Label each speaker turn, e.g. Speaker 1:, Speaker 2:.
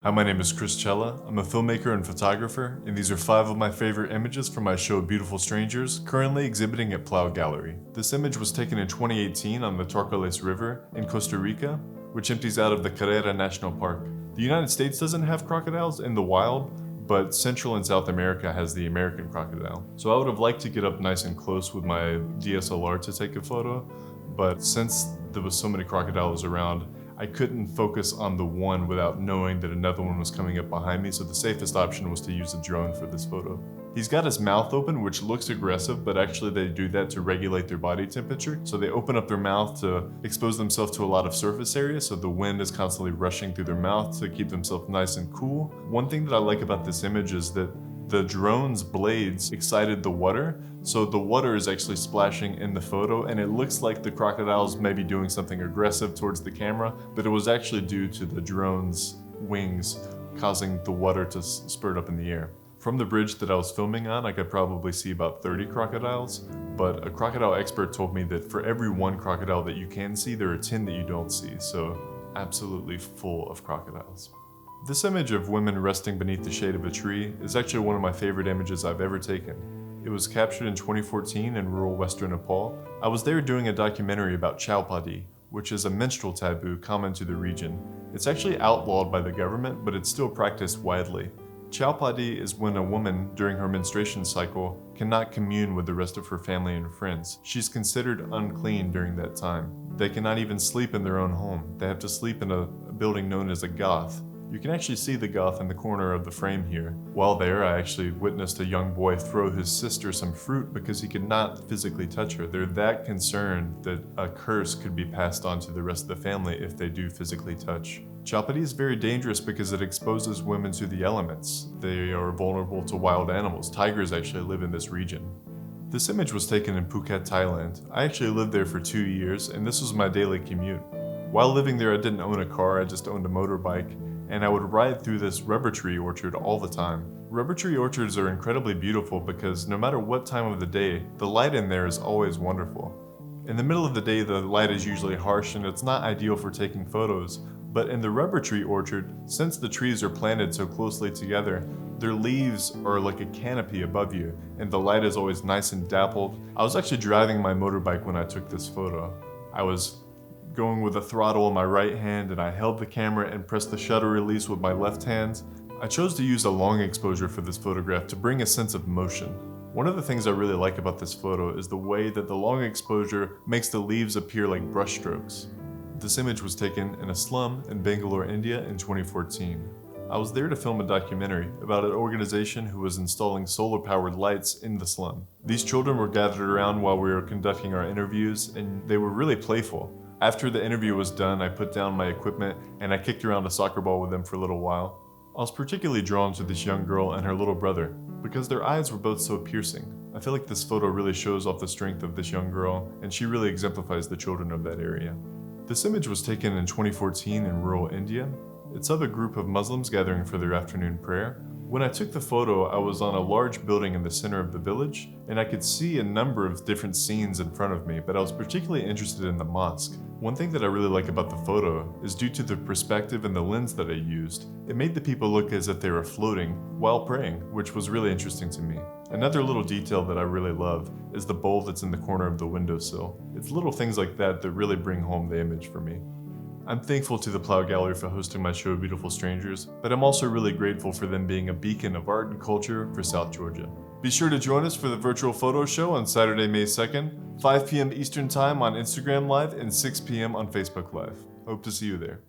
Speaker 1: Hi, my name is Chris Cella. I'm a filmmaker and photographer, and these are 5 of my favorite images from my show Beautiful Strangers, currently exhibiting at Plow Gallery. This image was taken in 2018 on the Crocodiles River in Costa Rica, which empties out of the Carrera National Park. The United States doesn't have crocodiles in the wild, but Central and South America has the American crocodile. So I would have liked to get up nice and close with my DSLR to take a photo, but since there was so many crocodiles around, I couldn't focus on the one without knowing that another one was coming up behind me, so the safest option was to use a drone for this photo. He's got his mouth open, which looks aggressive, but actually they do that to regulate their body temperature. So they open up their mouth to expose themselves to a lot of surface area, so the wind is constantly rushing through their mouth to keep themselves nice and cool. One thing that I like about this image is that the drone's blades excited the water, so the water is actually splashing in the photo, and it looks like the crocodiles may be doing something aggressive towards the camera, but it was actually due to the drone's wings causing the water to spurt up in the air. From the bridge that I was filming on, I could probably see about 30 crocodiles, but a crocodile expert told me that for every one crocodile that you can see, there are 10 that you don't see, so absolutely full of crocodiles. This image of women resting beneath the shade of a tree is actually one of my favorite images I've ever taken. It was captured in 2014 in rural western Nepal. I was there doing a documentary about Chaopadi, which is a menstrual taboo common to the region. It's actually outlawed by the government, but it's still practiced widely. Chaopadi is when a woman, during her menstruation cycle, cannot commune with the rest of her family and friends. She's considered unclean during that time. They cannot even sleep in their own home. They have to sleep in a building known as a goth. You can actually see the goth in the corner of the frame here. While there, I actually witnessed a young boy throw his sister some fruit because he could not physically touch her. They're that concerned that a curse could be passed on to the rest of the family if they do physically touch. Chaopadi is very dangerous because it exposes women to the elements. They are vulnerable to wild animals. Tigers actually live in this region. This image was taken in Phuket, Thailand. I actually lived there for 2 years, and this was my daily commute. While living there, I didn't own a car, I just owned a motorbike, and I would ride through this rubber tree orchard all the time. Rubber tree orchards are incredibly beautiful because no matter what time of the day, the light in there is always wonderful. In the middle of the day, the light is usually harsh and it's not ideal for taking photos, but in the rubber tree orchard, since the trees are planted so closely together, their leaves are like a canopy above you, and the light is always nice and dappled. I was actually driving my motorbike when I took this photo. I was going with the throttle in my right hand, and I held the camera and pressed the shutter release with my left hand. I chose to use a long exposure for this photograph to bring a sense of motion. One of the things I really like about this photo is the way that the long exposure makes the leaves appear like brushstrokes. This image was taken in a slum in Bangalore, India in 2014. I was there to film a documentary about an organization who was installing solar-powered lights in the slum. These children were gathered around while we were conducting our interviews, and they were really playful. After the interview was done, I put down my equipment and I kicked around a soccer ball with them for a little while. I was particularly drawn to this young girl and her little brother because their eyes were both so piercing. I feel like this photo really shows off the strength of this young girl, and she really exemplifies the children of that area. This image was taken in 2014 in rural India. It's of a group of Muslims gathering for their afternoon prayer. When I took the photo, I was on a large building in the center of the village, and I could see a number of different scenes in front of me, but I was particularly interested in the mosque. One thing that I really like about the photo is due to the perspective and the lens that I used. It made the people look as if they were floating while praying, which was really interesting to me. Another little detail that I really love is the bowl that's in the corner of the windowsill. It's little things like that that really bring home the image for me. I'm thankful to the Plow Gallery for hosting my show Beautiful Strangers, but I'm also really grateful for them being a beacon of art and culture for South Georgia. Be sure to join us for the virtual photo show on Saturday, May 2nd, 5 p.m. Eastern Time on Instagram Live and 6 p.m. on Facebook Live. Hope to see you there.